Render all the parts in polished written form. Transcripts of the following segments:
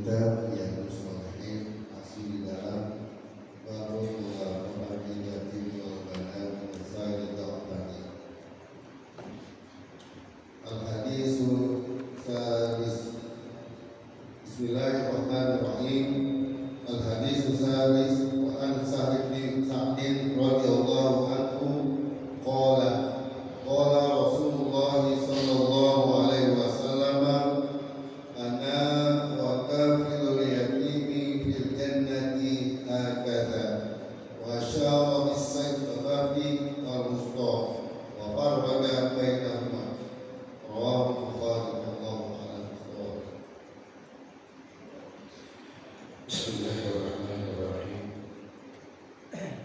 kitab Riyadhus Shalihin masih di dalam bab muraqabatil yatim wal banat wa sa'il ta'bani. Al-hadisul salis. Bismillahirrahmanirrahim. Al-hadisul salis wa an Sa'id bin Sa'din radhiyallahu anhu qala qala Rasulullah sallallahu alaihi wasallam ana wa kafilul yatimi fil jannati hakadha wa syara bis sayfabi al-musta wa farraja bainahuma rawahu Bukhari wallahu a'lam. Bismillahirrahmanirrahim.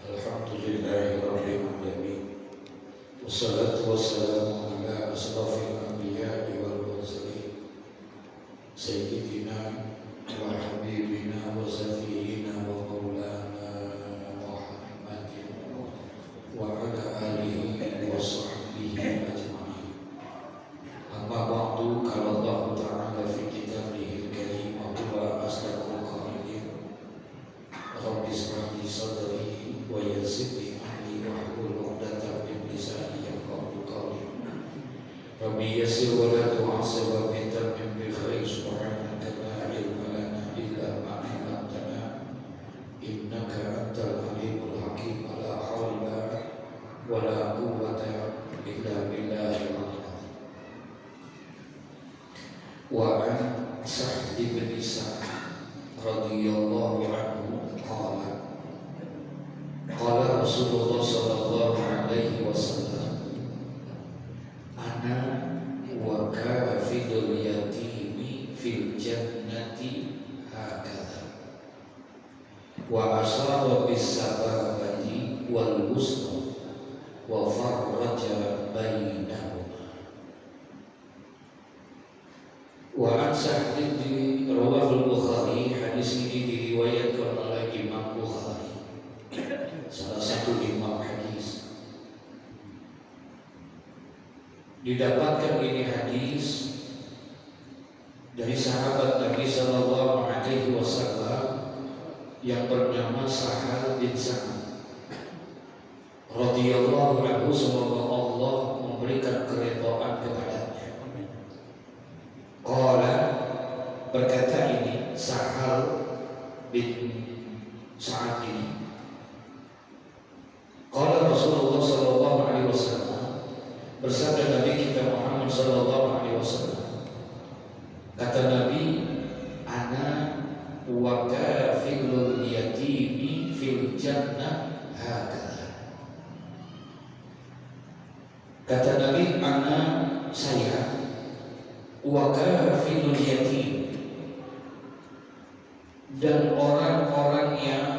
Alhamdulillahi rabbil alamin. Wassalatu wassalamu ala asrafil anbiya'i wal mursalin sayyidina wa habibina wa safiyina wa maulana Muhammadin wa ala alihi wa sahbihi ajma'in. Amma ba'du, qala Allah ta'ala fi kitabihil karim wa huwa asdaqul qa'ilin. Rabbi ishrah li sadri wa yassir li amri wahlul 'uqdatam min lisani yafqahu qawli. Rabbi yassir wa la tu'assir wa bitamim bil khair subhanaka la ilma lana illa ma 'allamtana innaka antal alimul hakim. La haula wa la quwwata illa billahil aliyyil azim. Wa an Sa'd bin Sa'd radhiyallahu anhu qala qala Rasulullah sallallahu alaihi wasallam ana wa kafilul yatimi fil jannati hakadha wa asara bis sababati wal wusta wa farraja bainahuma. Wa an Sa'd bin rawahul Bukhari. Hadis ini diriwayatkan oleh Imam Bukhari, salah satu imam hadis. Didapatkan ini hadis dari sahabat Nabi sallallahu alaihi wasallam yang bernama Sahal bin Sa'ad radhiyallahu anhu, semoga Allah memberikan keridhaan kepadanya. Qala, berkata ini Sahal bin Sa'ad ini, qala Rasulullah sallallahu alaihi wasallam, bersabda Nabi kita Muhammad sallallahu alaihi wasallam, kata Nabi, ana wa kafilul yatimi fil jannah hakadha. Kata Nabi, ana, saya, wa kafilul yatim, dan orang-orang yang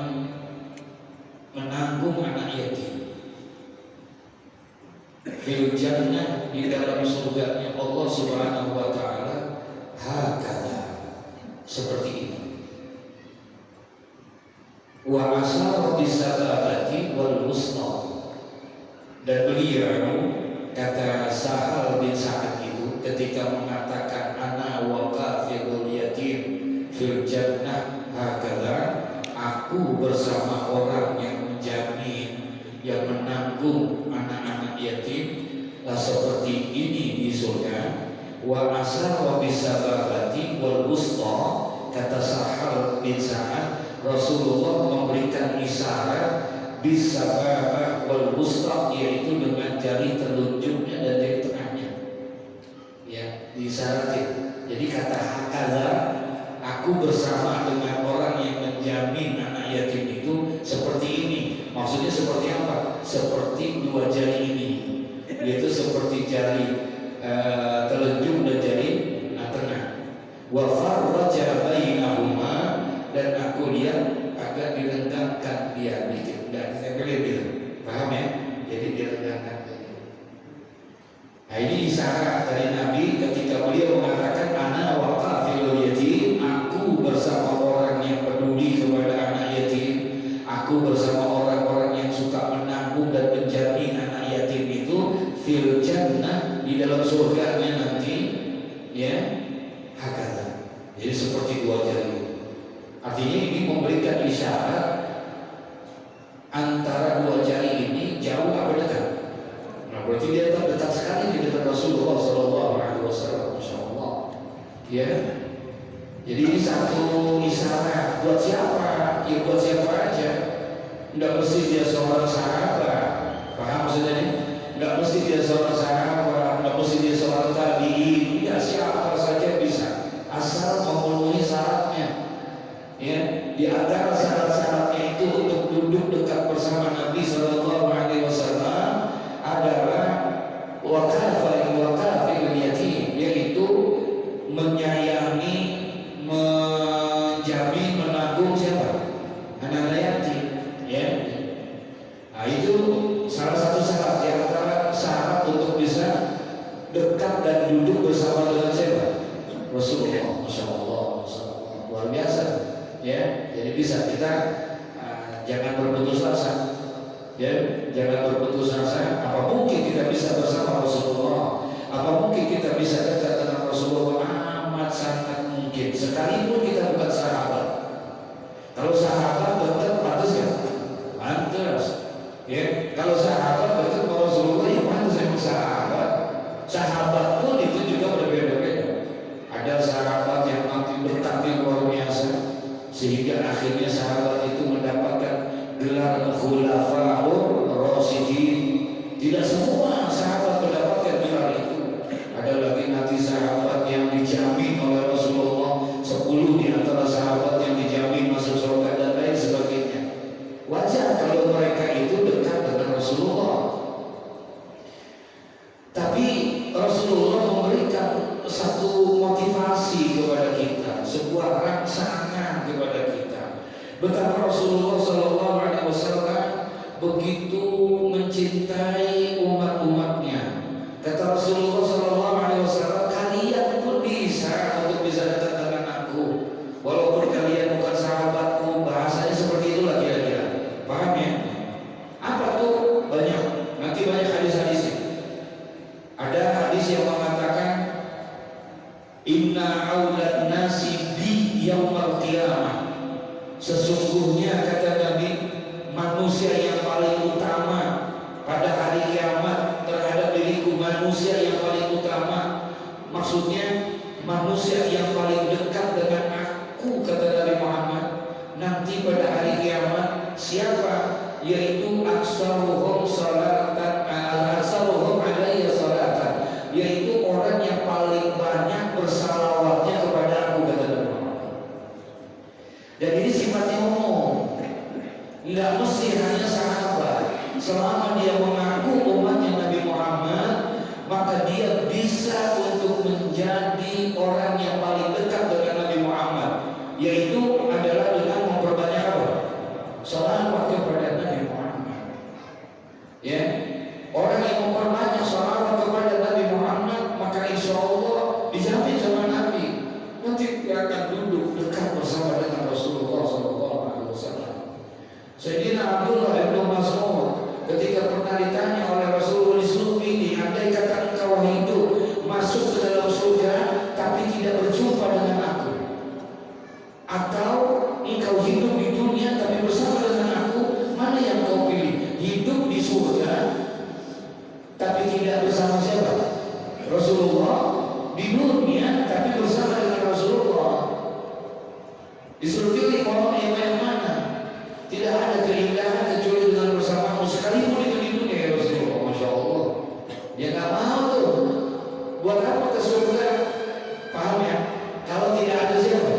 menanggung anak yatim, fil jannah, di dalam surganya Allah subhanahu wa ta'ala, hakadha, seperti ini. Wa asara bisababati wal wusta, dan beliau, kata Sahal bin Sa'ad itu, ketika mengatakan ana wa kafilul yatim fil jannah hakadha, aku bersama orang yang menjamin, yang menanggung anak-anak yatim lah seperti ini di surga. Wa asara bisababati wal wusta, kata Sahal bin Sa'ad, Rasulullah memberikan isyarat bisababah wal wusta, yaitu dengan jari telunjuknya dan jari tengahnya, ya, diisyaratin. Jadi kata hakadha, aku bersama dengan orang yang menjamin anak yatim itu seperti ini. Maksudnya seperti apa? Seperti dua jari ini, yaitu seperti jari telunjuk dan jari tengah. Wa farraja bainahuma, dan aku lihat agak direnggangkan dia dikit, dan saya pilih, paham ya? Jadi direnggangkan. Nah, ini isyarat dari Nabi ketika beliau mengatakan ana wa kafilul yatim, aku bersama orang yang peduli kepada anak yatim, aku bersama orang-orang yang suka menanggung dan menjamin anak yatim itu fil jannah, di dalam surganya nanti, ya, hakadha. Jadi seperti dua jari. Artinya ini memberikan isyarat antara dua jari ini jauh apa dekat. Nah, berarti dia dekat sekali di dekat Rasulullah Sallallahu Alaihi Wasallam. Masya Allah. Ya. Jadi ini satu isyarat buat siapa? Ya buat siapa aja. Tidak mesti dia seorang sahabat. Paham maksudnya ini? Tidak mesti dia seorang sahabat, tidak mesti dia seorang tabi'in. Ya siapa saja bisa, asal memenuhi syaratnya. Ya, di antara syarat-syaratnya itu untuk duduk dekat bersama Nabi Sallallahu Alaihi Wasallam adalah wakafil yatim, yaitu menyayangi, menjamin, menanggung siapa? Anak yatim. Ya, nah itu salah satu syarat di antara syarat untuk bisa dekat dan duduk bersama dengan siapa? Rasulullah. Masya Allah, luar biasa. Ya, jadi bisa kita jangan berputus asa. Ya, jangan berputus asa. Apa mungkin kita bisa bersama Rasulullah? Apa mungkin kita bisa dekat dengan Rasulullah? Amat sangat mungkin. Sekalipun kita bukan sahabat. Kalau sahabat dekat pantas ya? Pantas. Ya, kalau sahabat dekat dengan Rasulullah ya pantas memang sahabat. Sahabat pun itu juga berbeda-beda. Ada sahabat yang nanti bertampil luar biasa, sehingga akhirnya sahabat itu mendapatkan gelar khulafaur rasyidin. Tidak semua sahabat mendapatkan gelar itu. Ada lagi nanti sahabat yang dijamin oleh Rasulullah, 10 di antara sahabat yang dijamin masuk surga dan lain sebagainya. Wajar kalau mereka itu dekat dengan Rasulullah. Tapi Rasulullah memberikan satu motivasi kepada kita, sebuah rangsangan kepada kita. Betapa Rasulullah Sallallahu Alaihi Wasallam begitu mencintai umat-umatnya. Kata Rasulullah Sallallahu Alaihi Wasallam, kalian pun bisa untuk bisa dekat dengan aku, walaupun kalian bukan sahabatku. Bahasanya seperti itulah kira-kira. Paham ya? Apa tuh? Banyak. Nanti banyak hadis-hadisnya. Ada hadis yang mengatakan inna awlan nasi bi yaumal qiyamah. Sesungguhnya kata Nabi, manusia yang paling utama pada hari kiamat terhadap diriku, manusia yang paling utama, maksudnya manusia yang paling dekat dengan aku, kata Nabi Muhammad, nanti pada hari kiamat siapa? Yaitu aksaruhum salatan, aksaruhum alayya salatan, yaitu orang yang paling banyak bersalawatnya kepada aku, kata Nabi Muhammad. Dan ini sifatnya umum, nggak mesti hanya sahabat. Selama dia mengaku umatnya Nabi Muhammad, maka dia bisa untuk menjadi orang yang paling dekat dengan Nabi Muhammad, yaitu adalah dengan memperbanyak apa? Salawat kepada Nabi Muhammad. Ya, orang yang memperbanyak salawat kepada Nabi Muhammad, maka insya Allah dijamin sama Nabi, nanti dia akan duduk dekat bersama dengan Rasulullah Sallallahu Alaihi Wasallam. Sayyidina Abdullah bin Mas'ud ketika pernah ditanya oleh Rasulullah disuruh ini, andai kata engkau hidup masuk ke dalam surga tapi tidak berjumpa dengan aku, atau engkau hidup di dunia tapi bersama dengan aku, mana yang kau pilih? Hidup di surga tapi tidak bersama siapa? Rasulullah. Di dunia tapi bersama dengan Rasulullah. Disuruh pilih mau yang mana? Tidak ada keindahan kecuali dengan bersamamu, sekalipun itu di dunia ya Rasulullah. Masya Allah. Dia nggak mau tuh. Buat apa ke surga? Paham ya? Kalau tidak ada siapa?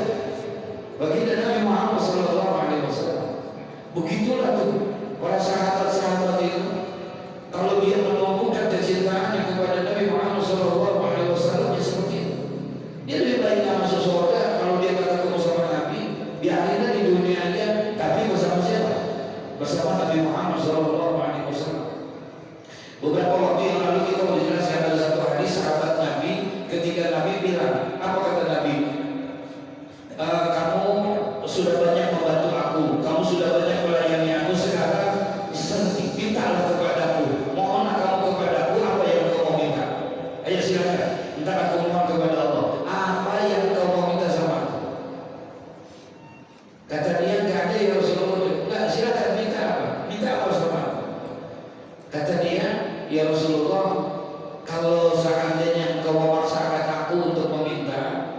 Baginda Nabi Muhammad Sallallahu Alaihi Wasallam. Begitulah tuh para sahabat-sahabat itu. Kalau dia menumbuhkan kecintaannya kepada Nabi Muhammad Sallallahu Alaihi Wasallam, ya seperti itu. Dia lebih baik nggak masuk surga kalau dia nggak ketemu sama Nabi. Di akhirat di dunia aja, tapi bersama siapa? Bersama Nabi Muhammad Sallallahu Alaihi Wasallam. Beberapa waktu yang lalu kita menjelaskan ada satu hadis sahabat Nabi ketika Nabi bilang, apa kata Nabi? Kamu sudah banyak membantu aku, kamu sudah banyak melayani aku, sekarang mintalah kepadaku, mohonlah kamu kepadaku apa yang kau mau minta. Ayo silakan, minta aku mohon kepada Allah, apa yang kau mau minta sama aku. Kata dia, ya Rasulullah, kalau seandainya engkau memaksakan aku untuk meminta,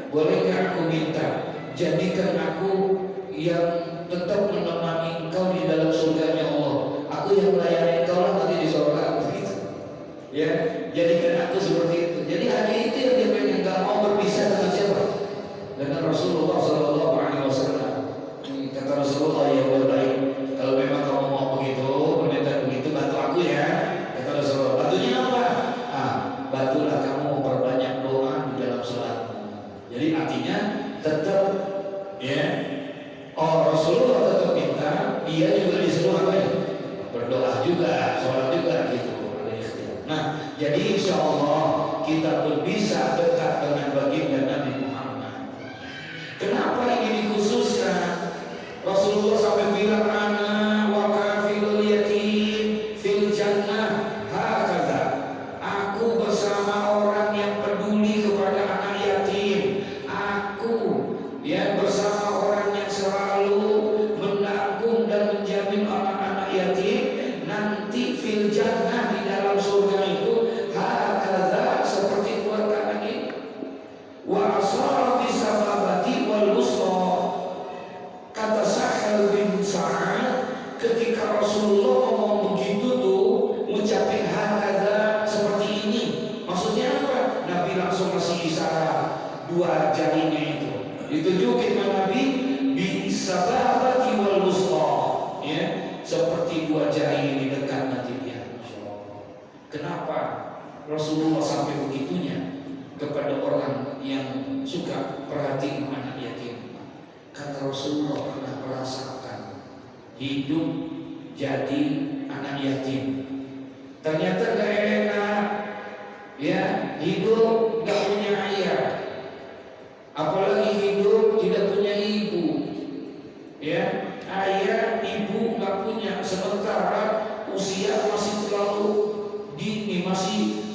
bolehkah aku minta? Jadikan aku yang tetap menemani engkau di dalam surganya Allah. Aku yang melayani engkau lah nanti di surga. Begitu. Ya, jadikan aku seperti itu. Jadi hanya itu yang dia pengen, nggak mau berpisah dengan siapa? Dengan Rasulullah Sallallahu Alaihi Wasallam. Kata Rasulullah, ya baik. Kalau memang kamu mau begitu, permintaan begitu, bantu aku ya. Kata Rasulullah, bantunya apa? Bantulah kamu memperbanyak doa di dalam sholatmu. Jadi artinya tetap, ya. Oh, Rasulullah tetap minta, dia juga disuruh apa ya? Berdoa juga, sholat juga gitu. Nah, jadi insya Allah kita pun bisa dekat dengan baginda Nabi Muhammad. Kenapa ini dikhususkan? Rasulullah sampai bilang, ana wa kafilul yatim fil jannah hakadha. Aku bersama orang yang peduli kepada anak yatim. Aku ya bersama orang yang selalu menanggung dan menjamin anak-anak yatim nanti fil jannah, di dalam surga itu hakadha, seperti dua tangan ini. Wa asra bisababati wal wusta. Kata Sahal bin Sa'ad, ketika Rasulullah ngomong begitu tuh, ngucapin hakadha seperti ini, maksudnya apa? Nabi langsung kasih isyarat dua jarinya itu ditunjukin ke Nabi, bisababati wal wusta, ya, seperti dua jari ini dekat nanti dia. Kenapa Rasulullah sampai begitunya kepada orang yang suka perhatiin anak yatim? Kata Rasulullah pernah merasakan hidup jadi anak yatim. Ternyata gak enak, ya, hidup gak punya ayah, apalagi hidup tidak punya ibu, ya, ayah ibu gak punya, sementara usia masih terlalu dini, masih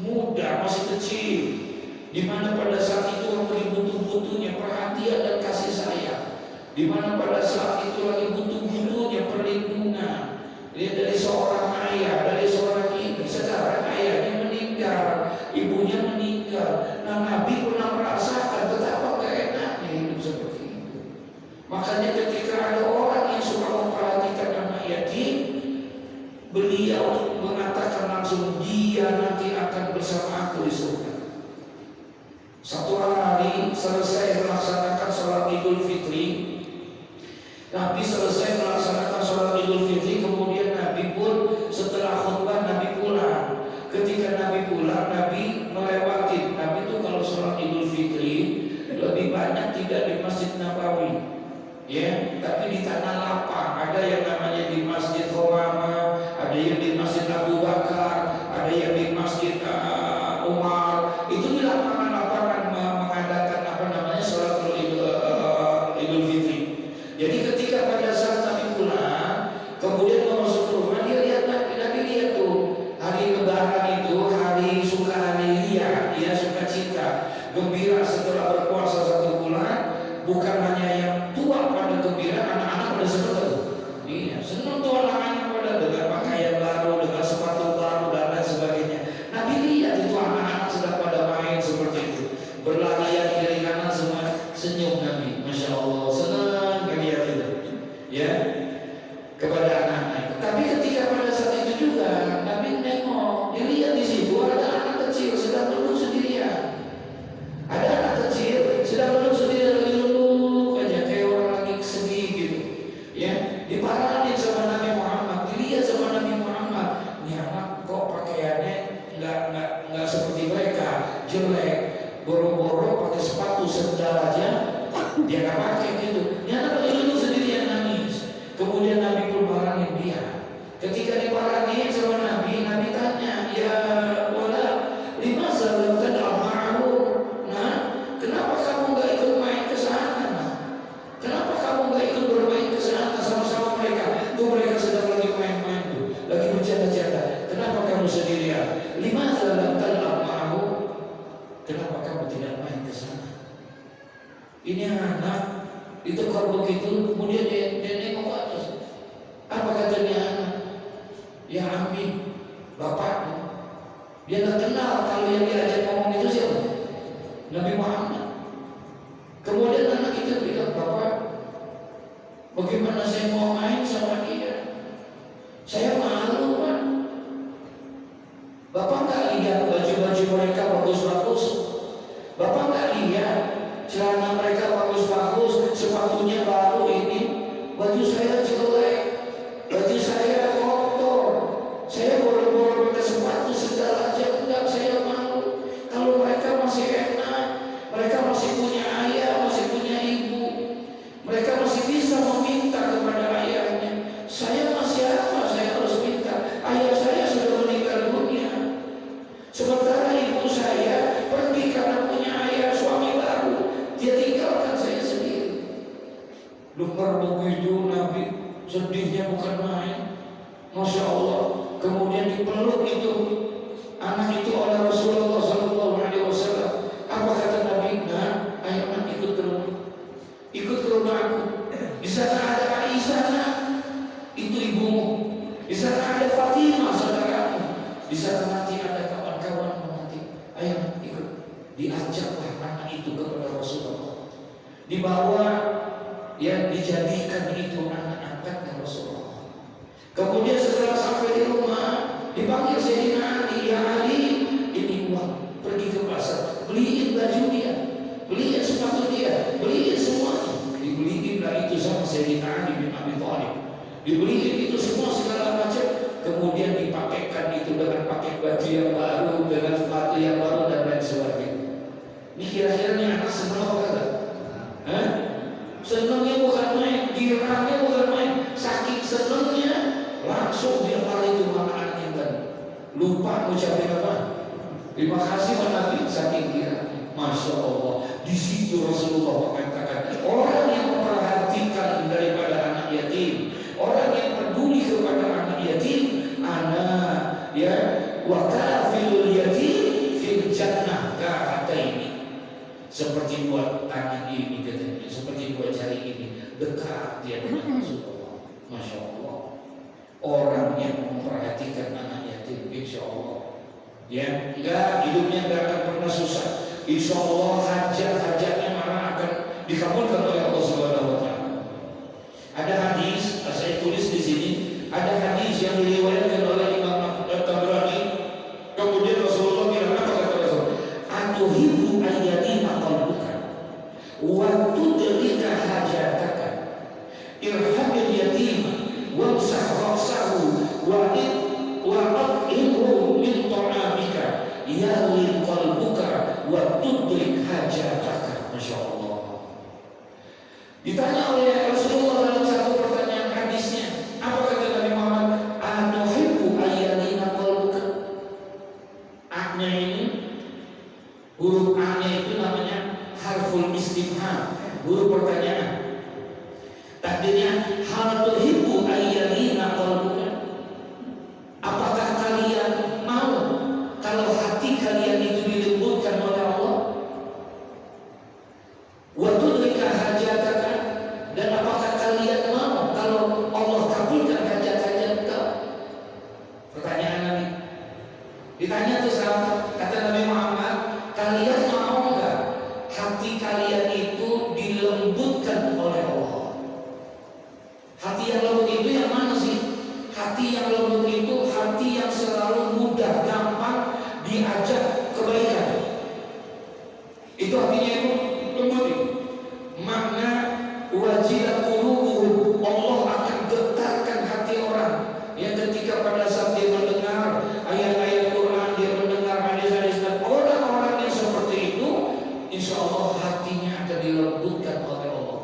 muda, masih kecil, di mana pada saat itu lagi butuh-butuhnya perhatian dan kasih sayang, di mana pada saat itu lagi butuh-butuhnya perlindungan, ya, dari seorang ayah, dari seorang ibu. Sekarang ayahnya meninggal, ibunya meninggal. Nah, Nabi pernah merasakan betapa gak enaknya hidup seperti itu. Makanya ketika ada orang yang suka memperhatikan anak yatim, beliau mengatakan langsung, dia nanti akan bersama aku di surga. Satu hari selesai melaksanakan sholat Idul Fitri, Nabi selesai melaksanakan sholat Idul Fitri, kemudian Nabi pun setelah khutbah Nabi pulang. Ketika Nabi pulang, Nabi melewati, Nabi itu kalau sholat Idul Fitri lebih banyak tidak di Masjid Nabawi, ya, tapi di tanah lapang. Ada yang namanya di Masjid Homama, ada yang di Masjid Abu Bakar, ada yang di Masjid Umar. Itu di lapangan-lapangan mengadakan apa namanya sholat Idul Fitri. Jadi ketika pada saat Nabi pulang, kemudian mau masuk ke rumah, dia lihat Nabi lihat tuh hari Lebaran itu hari sukaria, dia sukacita, gembira setelah berpuasa 1 bulan. Bukan hanya yang tua pada gembira, anak-anak pada senang tuh. Iya, senang tuh anak-anak pada dengan pakaian baru, dengan sepatu baru dan lain sebagainya. Nabi lihat itu anak-anak sedang pada main seperti itu, berlarian kiri kanan, semua senyum Nabi, masya Allah, senang lihat itu, ya, kepada anak-anak. Tapi ketika pada saat itu juga Nabi nengok, dilihat di situ ada anak kecil sedang duduk sendirian. Ada anak kecil sedang duduk sendirian, lagi duduk aja kayak orang lagi sedih gitu, ya. Diparahin sama Nabi Muhammad, dilihat sama Nabi Muhammad, ini anak kok pakaiannya nggak seperti mereka, jelek, boro-boro pakai sepatu sendal aja dia nggak pakai gitu. Ini anak lagi duduk sendirian nangis. Kemudian Nabi pun marahin dia. Ketika dimarahin sama Nabi, Nabi tanya, ya wala, lima lam tad'u ma'ahu. Nah, kenapa kamu nggak ikut main ke sana? Nah, kenapa kamu nggak ikut bermain ke sana sama-sama mereka? Tuh mereka sedang lagi main-main tuh, lagi bercanda-canda. Kenapa kamu sendirian? Lima lam tad'u ma'ahu. Kenapa kamu tidak main ke sana? Ini anak itu kalau begitu, kemudian dia nengok ke atas. Apa katanya anak? Ya amin, bapaknya. Dia nggak kenal kalau yang diajak ngomong itu siapa? Nabi Muhammad. Kemudian anak itu bilang, bapak, bagaimana saya mau main sama dia? Saya malu, Pak. Bapak nggak lihat baju-baju mereka bagus-bagus? Bapak nggak lihat celana mereka bagus-bagus, sepatunya baru ini? Baju saya jelek, baju saya kotor, saya boro-boro pakai sepatu segala aja. Enggak, saya malu. Kalau mereka masih enak, mereka masih punya ayah, masih punya ibu, mereka masih bisa meminta kepada ayahnya. Saya masih apa? Saya harus minta. Ayah saya sudah meninggal dunia. Sementara ibu saya pergi karena punya ayah suami baru. Dia tinggalkan saya sendiri. Dengar begitu Nabi sedihnya bukan main. Masya Allah. Kemudian dipeluk itu anak itu oleh Rasulullah SAW. Apa kata Nabi? Nah, ayo ikut ke rumah. Ikut ke rumah aku. Di sana ada Aisyah, itu ibumu. Di sana ada Fatimah, saudaramu. Di sana nanti ada kawan-kawanmu nanti. Ayo ikut. Diajaklah anak itu kepada Rasulullah. Dibawa, ya dijadikan itu anak angkatnya Rasulullah. Kemudian setelah sampai di rumah, dipanggil Sayyidina Ali. Ya Ali, ini uang. Pergi ke pasar, beliin baju dia, beliin sepatu dia, beliin semuanya. Dibeliin lah itu sama Sayyidina Ali bin Abi Thalib. Dibeliin itu semua segala macam. Kemudian dipakaikan itu dengan pakai baju yang baru, dengan sepatu yang baru dan lain sebagainya. Ini kira-kira ini anak senang apa kagak? Senangnya bukan main, girangnya bukan main. Saking senangnya langsung dia lari ke mana anak yang tadi. Lupa ngucapin apa? Terima kasih Pak Nabi, saking girangnya. Masya Allah. Di situ Rasulullah mengatakan, orang yang memperhatikan daripada anak yatim, orang yang peduli kepada anak yatim, anak ya wa kafilul yatim fil jannah ini. Seperti dua tangan ini katanya, seperti dua jari ini, dekat dia dengan Rasulullah. Masya Allah. Orang yang memperhatikan anak yatim, insya Allah, ya enggak, hidupnya enggak akan pernah susah. Insya Allah hajat-hajatnya malah akan dikabulkan oleh Allah Subhanahu Wa Taala. Ada hadis, saya tulis di sini, ada hadis yang diriwayatkan oleh Imam Tabrani. Kemudian Rasulullah bilang apa kata Rasul? Atuhibu ayyatima qalbuka wa tudrika hajataka irhamil yatima wamsah ra'sahu wa at'imhu min ta'amika yalil qalbuka wa tudrik hajataka. Masya Allah. Ditanya oleh Rasulullah dalam satu pertanyaan hadisnya, apa kata Nabi Muhammad? Atuhibu ayyatina qalbuka. A-nya ini, huruf A-nya itu namanya harful istifham, huruf pertanyaan. Takdirnya hal tuhibu ayyatina qalbuka. Apakah kalian mau kalau hati kalian itu dilembutkan oleh Allah? Wa tudrika hajataka, dan apakah kalian mau kalau Allah kabulkan hajat-hajat engkau? Pertanyaan Nabi. Ditanya tuh sahabat, kata Nabi Muhammad, kalian mau enggak hati kalian itu dilembutkan oleh Allah? Hati yang lembut itu yang mana sih? Hati yang lembut itu hati yang selalu mudah, gampang diajak kebaikan. Itu artinya itu lembut itu. Makna wajilat qulubuhum, Allah akan getarkan hati orang yang ketika pada saat dia mendengar ayat-ayat Quran, dia mendengar hadis-hadis, dan orang-orang yang seperti itu, insya Allah hatinya akan dilembutkan oleh Allah.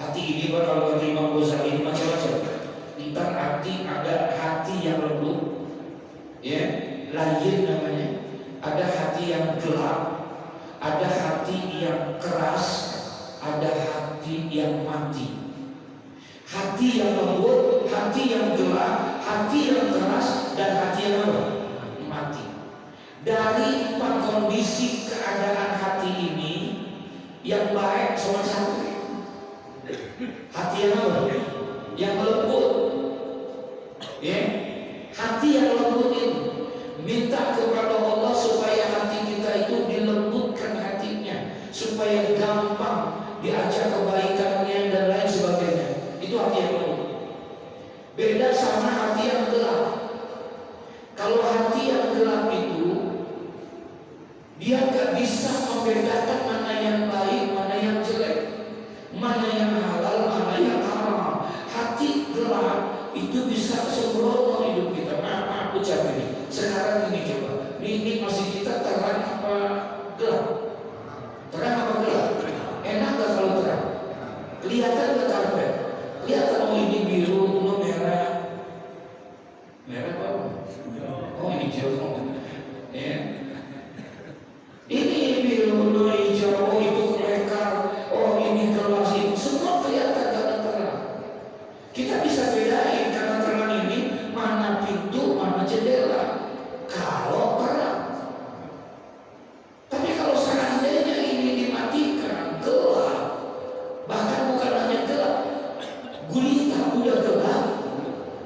Hati ini kalau kata Imam Ghazali macam-macam. Entar ada hati yang lembut, ya, layin namanya. Ada hati yang gelap, ada hati yang keras, ada hati yang mati. Hati yang lembut, hati yang gelap, hati yang keras, dan hati yang mati. Dari 4 kondisi keadaan hati ini, yang baik cuma satu. Hati yang apa? Yang lembut, ya. Hati yang lembut itu, minta kepada Allah supaya hati kita itu dilembutkan hatinya, supaya gampang diajak kebaikannya dan lain sebagainya. Itu hati yang lembut. Beda sama hati yang gelap. Kalau hati yang gelap itu, dia gak bisa membedakan mana yang baik, mana yang jelek, mana yang halal, mana yang haram. Hati gelap itu bisa sembrono hidup kita. Maaf ucap ini. Sekarang ini coba, ini masih kita terang apa gelap? Terang apa gelap? Enak gak kalau terang? Kelihatan gak karpet? Kelihatan, oh ini biru, ini merah. Merah apa? Oh ini hijau. Ya. Ini biru, ini hijau, oh itu lekar, oh ini kelas ini. Semua kelihatan karena terang. Kita bisa bedain karena terang ini mana pintu, mana jendela. Kalau terang. Tapi kalau seandainya ini dimatikan, gelap, bahkan bukan hanya gelap, gulita, udah gelap,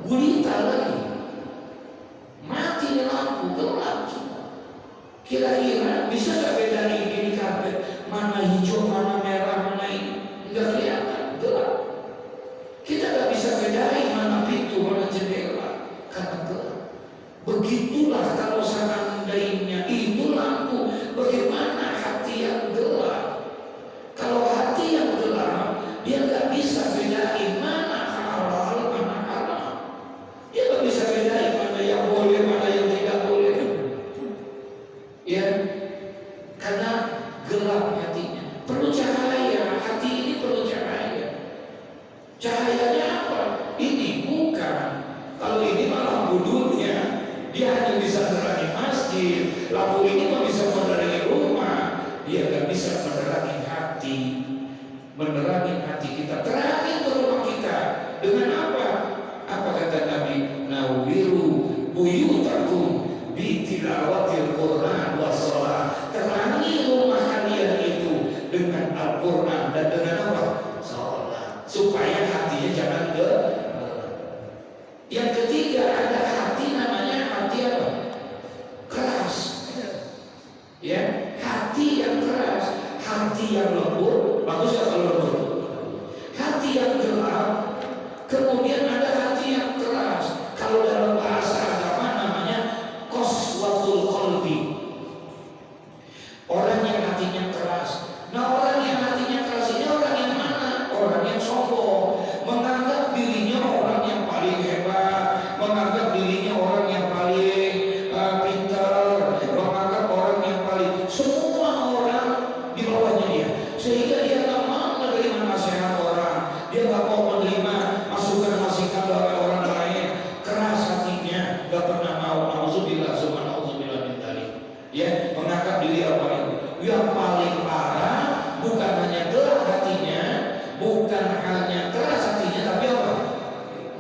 gulita lagi, mati lampu, gelap semua. Kira-kira bisa gak bedain ini karpet mana hijau, mana merah, mana ini? Enggak kelihatan, gelap. Kita gak bisa bedain mana pintu, mana jendela karena gelap. Begitulah kalau seandainya itu lampu, bagaimana hati yang gelap? Kalau hati yang gelap, dia gak bisa bedain mana halal, mana haram. Dia gak bisa bedain mana yang boleh, mana yang tidak boleh. Ya, karena gelap hatinya. Perlu cahaya, hati ini perlu cahaya. Cahayanya apa? Ini bukan. Kalau ini malah lampu dunia, dia hanya bisa menerangi masjid. Lampu ini mah bisa menerangi rumah. Dia gak bisa menerangi hati. Menerangi hati kita. Terangin ke rumah kita. Dengan apa? Apa kata Nabi? Nawiru buyutakum bitilawatil Quran wassalah. Terangi rumah kalian itu dengan Al-Quran dan dengan apa? Salat. Supaya hatinya jangan gelap. Yang ketiga ada hati namanya hati apa? Keras. Ya, hati yang keras, hati yang lembut. Bagus ya kalau lembut. Hati yang gelap. Kemudian ada hati yang keras. Kalau dalam bahasa agama namanya qaswatul qalbi. Orang yang hatinya keras. Nah, orang yang hatinya keras ini orang yang mana? Orang yang sombong, menganggap dirinya orang yang paling hebat, menganggap dirinya orang yang paling pintar, menganggap orang yang paling, semua orang di bawahnya dia. Sehingga dia tak mau menerima nasihat orang, dia tak mau menerima masukan-masukan dari orang lain. Keras hatinya, gak pernah mau. Nauzubillah, summa nauzubillah min dzalik. Ya, menganggap diri apa itu? Yang paling parah bukan hanya gelap hatinya, bukan hanya keras hatinya, tapi apa?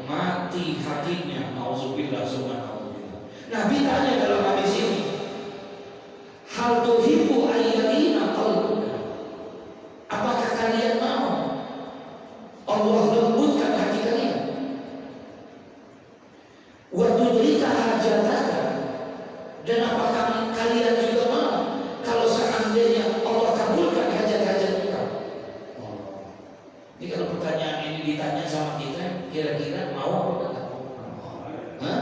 Mati hatinya. Nauzubillah, summa nauzubillah. Nabi tanya dalam hadis ini, hal tuhibbu ayyadina qalbuka? Apakah kalian mau Allah lembutkan hati kalian? Wa tudrika hajataka? Dan apakah kalian juga mau kalau seandainya Allah kabulkan hajat-hajat kita? Ini kalau pertanyaan ini ditanya sama kita, kira-kira mau apa enggak? Hah?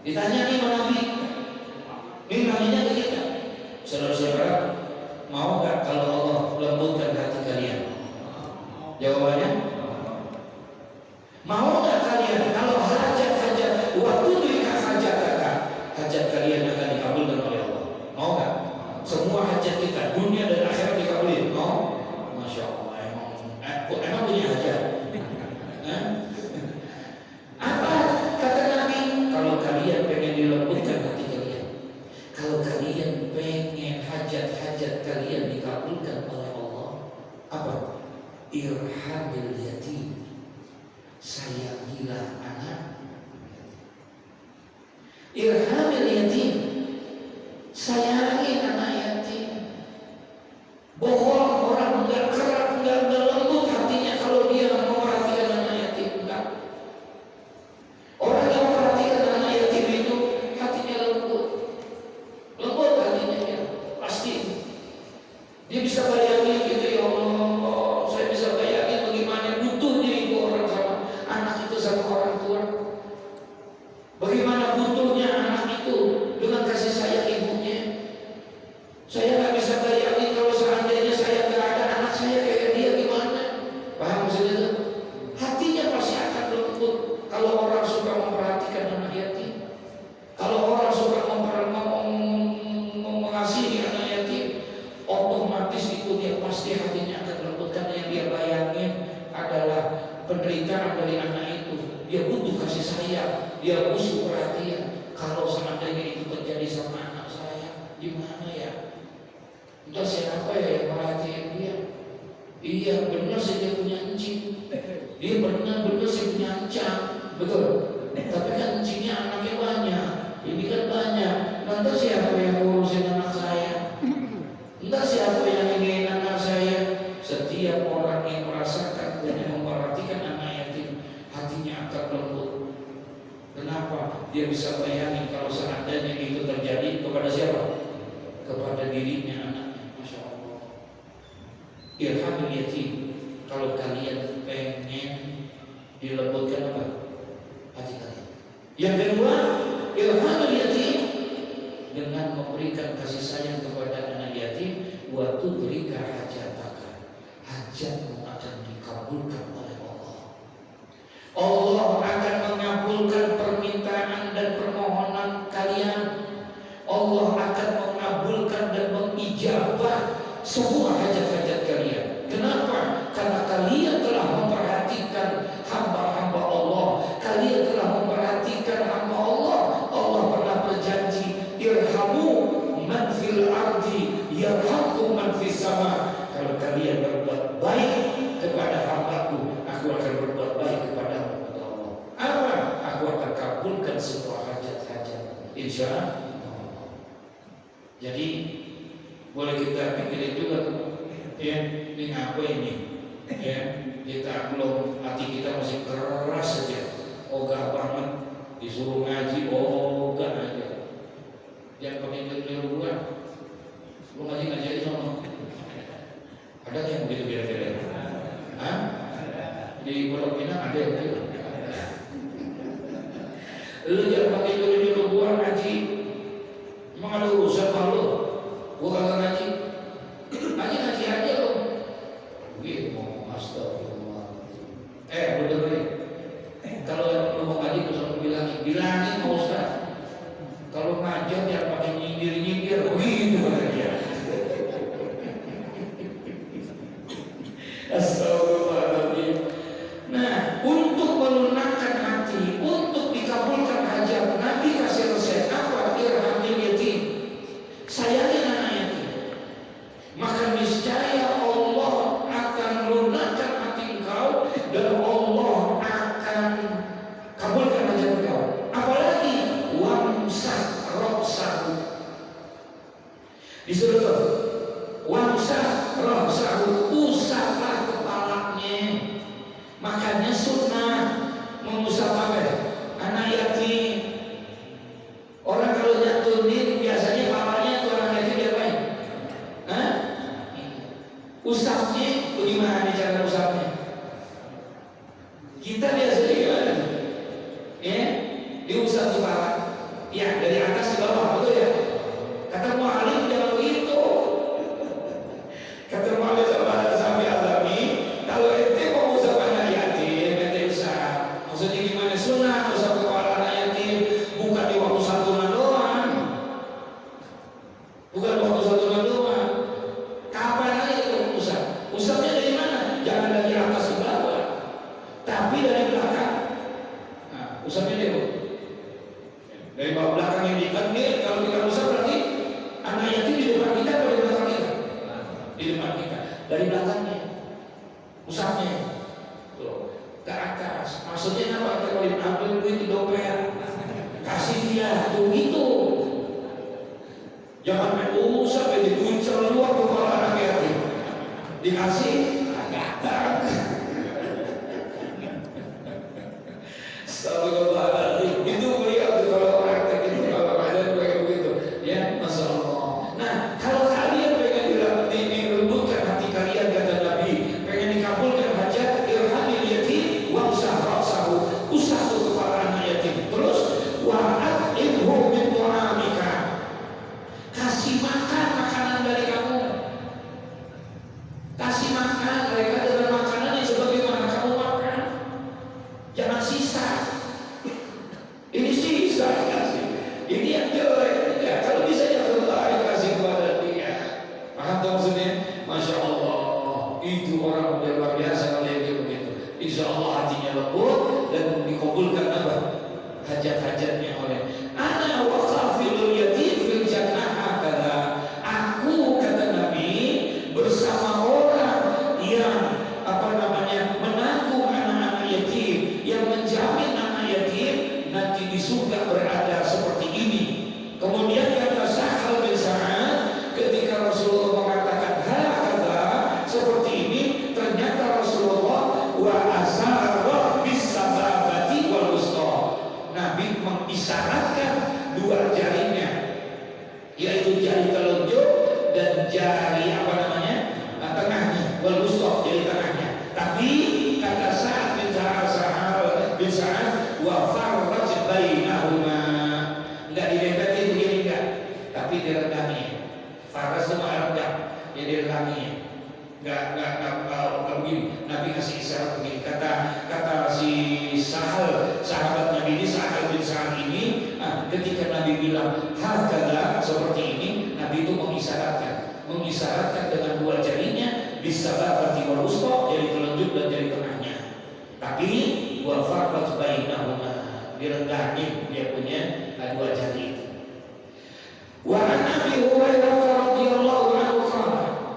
Ditanya nih sama Nabi. Ini nanya ke kita. Saudara-saudara, mau enggak kalau Allah lembutkan hati kalian? Jawabannya? Mau enggak kalian kalau hajat-hajat waktu mereka hajat kalian akan dikabulkan oleh Allah? Mau enggak? Semua hajat kita, dunia dan akhirat dikabulin. Mau? Masya Allah, emang punya hajat? Apa kata Nabi? Kalau kalian pengen dilembutkan hati kalian, kalau kalian pengen hajat-hajat kalian dikabulkan oleh Allah, apa? Irhamil yatim, sayangilah anak. Irhamil yatim, sayangi anak yatim. Bohong orang enggak keras, enggak lembut hatinya kalau dia memperhatikan anak yatim. Enggak. Orang yang memperhatikan anak yatim Sama butuhnya anak itu dengan kasih sayang ibunya. Saya nggak bisa bayangin kalau seandainya saya nggak ada anak saya kayak dia gimana. Paham maksudnya itu? Hatinya pasti akan lembut kalau orang suka memperhatikan anak yatim. Kalau orang suka mengasihi anak yatim, otomatis itu dia pasti hatinya akan lembut. Karena yang dia bayangin adalah penderitaan dari anak itu. Dia butuh kasih sayang, dia butuh perhatian. Kalau seandainya itu terjadi sama anak saya, gimana ya? Entah siapa ya yang merhatiin dia. Iya benar sih dia punya encing. Dia benar sih punya encang. Betul. Tapi kan encingnya anaknya banyak. Ini kan banyak. Entah siapa yang ngurusin anak saya. Entah siapa yang ingin anak saya. Setiap orang yang merasakan dan memperhatikan anak yatim, hatinya akan lembut. Kenapa? Dia bisa bayangin kalau seandainya itu terjadi kepada siapa? Kepada dirinya anaknya. Masya Allah. Irhamul yatim. Kalau kalian pengen dilembutkan apa? Hati kalian. Yang kedua, irhamul yatim, dengan memberikan kasih sayang kepada anak yatim. Wa tudrika hajataka. Hajatmu akan dikabulkan oleh Allah. Allah akan mengabulkan permintaan dan permohonan kalian. Allah akan mengabulkan dan mengijabah semua hajat-hajat kalian. Kenapa? Karena kalian telah memperhatikan hamba-hamba Allah. Kalian telah memperhatikan hamba Allah. Allah pernah berjanji, irhamu man fil ardi yarhamkum man fis sama. Kalau kalian berbuat baik kepada hambaku, aku akan berbuat baik kepada Allah. Apa? Aku akan kabulkan semua hajat-hajat, insya Allah. Jadi boleh kita pikirin juga tuh, ya, ini apa ini? Ya, kita belum, hati kita masih keras saja, ogah banget, disuruh ngaji, ogah aja. Jangan pakai keliru-keliruan. Lu ngaji aja sama. Ada yang begitu kira-kira? Hah? Di Pondok Pinang ada yang begitu? Lu jangan pakai keliru-keliruan ngaji. Emang ada urusan malu? Gua kagak ngaji. Ngaji aja lu. Gitu mau astagfirullah. Lu dengerin. Kalau lu mau ngaji terus lu bilangin mau Ustaz. Kalau ngajar jangan pakai nyindir-nyindir begitu aja. Astagfirullahaladzim. Nah, untuk melunakkan hati, untuk dikabulkan hajat, Nabi kasih resep apa? Irhamil yatim. Sayangi anak yatim. Maka niscaya Allah akan lunakkan hati engkau dan Allah akan kabulkan hajat engkau. Apalagi wamsah roksahu. Disuruh wamsah roksahu, usahlah kepalanya. Makanya sunnah mengusap apa? Anak yatim. Orang kalau nyantunin biasanya kepalanya itu anak yatim diapain? Hah? Usapnya bagaimana cara usapnya? Kita biasanya gimana? Ya, diusap kepala. Ya, dari atas ke bawah, betul ya? Kata mu'alim jangan begitu. Kata mu'alim sampai alami, kalau ente mau usap anak yatim, ente usap. Maksudnya gimana? Sunnah usap kepala anak yatim, bukan di waktu santunan doang. Bukan waktu santunan doang. Kapan aja itu usap? Usapnya dari mana? Jangan dari atas ke bawah, tapi dari belakang. Nah, usapnya dari dari bawah belakang yang diikat nih. Kalau kita usap berarti anak yatim di depan kita atau di belakang kita? Di depan kita. Dari belakangnya usapnya tuh ke atas. Maksudnya apa? Kalau diambil duit di dompet, kasih dia tuh itu. Jangan main usap ya, duit seluar kepala anak yatim dikasih agak. Astagfirullahaladzim. Itu beliau kalau orang kayak gitu, kalau ada kayak begitu, ya, masya Allah. Nah, kalau kalian pengen dilembutkan hati kalian, kata Nabi, pengen dikabulkan hajat, irhamil yatim, wamsah ra'sahu, usah tuh kepala anak yatim. Terus wa'at derajatnya oleh ana wa qafilul yatim fil jannah hakala. Aku, kata Nabi, bersama orang yang menanggung anak-anak yatim, yang menjamin anak yatim nanti di surga berada seperti ini. Kemudian kata Sahal bin Sa'ad, ketika Rasulullah mengatakan hakala seperti ini, ternyata Rasulullah wa asara bis sababati wal wusta. Nabi mengisyaratkan dua jarinya, yaitu jari telunjuk dan jari tengahnya, wal wusta, jari tengahnya. Tapi kata Sa'ad bin Sa'ad wa farraj bainahuma, enggak dideketin begini enggak, tapi direndangi. Farraj itu rendah, ya direndangi. Enggak begini. Nabi kasih isyarat begini. Kata si Sahal, sahabat Nabi ini, Sahal bin Sa'ad ini, ketika Nabi bilang hakala seperti ini, Nabi itu mengisyaratkan dengan dua jarinya, bisa babati wal wusta, jari telunjuk dan jari tengahnya. Tapi wa farraj bainahuma, direndahkan dia punya dua jari itu. Wa an Abi Hurairah radhiyallahu anhu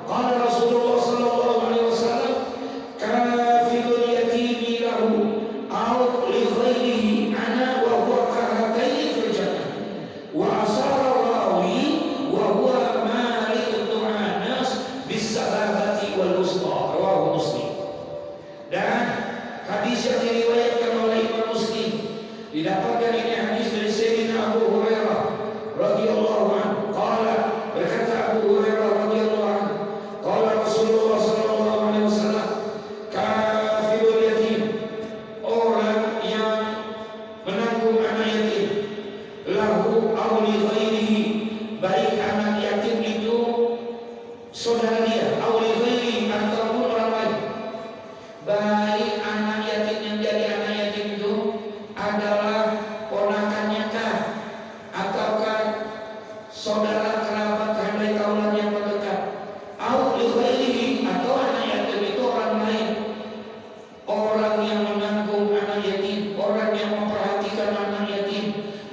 qala Rasulullah sallallahu alaihi wasallam kafilul yatimi lahu aw li ghairihi ana wa huwa kahataini fil jannah wa asara rawi wa huwa malik du'anas bis sababati wal wusta, rawahu Muslim. Dan hadis yang diriwayatkan oleh Imam Muslim, didapatkan ini hadis dari Sayyidina Abu Hurairah radhiyallahu anhu. Qala, berkata Abu Hurairah radhiyallahu anhu, qala Rasulullah sallallahu alaihi wasallam kafilul yatim, orang yang menanggung anak yatim, lahu aw li ghairihi, baik anak yatim itu saudara dia, aw li ghairihi ataupun orang lain, baik anak yatim yang jadi anak yatim itu adalah ponakannya kah, ataukah saudara kerabat handai taulan yang terdekat, au li ghairihi, atau anak yatim itu orang lain, orang yang menanggung anak yatim, orang yang memperhatikan anak yatim,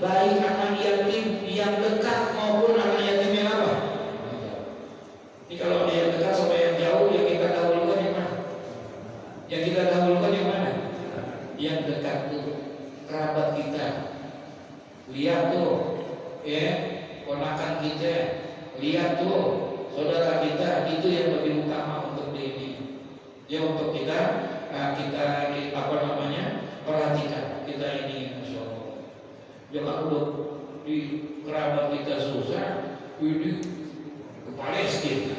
baik anak yatim yang dekat maupun anak yatim yang apa? Ini kalau ada yang dekat sama yang jauh, yang kita dahulukan yang mana? Yang kita dahulukan yang mana? Yang dekat tuh, kerabat kita. Lihat tuh, ya, ponakan kita. Lihat tuh, saudara kita, itu yang lebih utama untuk ini. Ya, untuk kita perhatikan. Kita ini, Masya Allah. Jangan udah di kerabat kita susah, ini ke Palestina.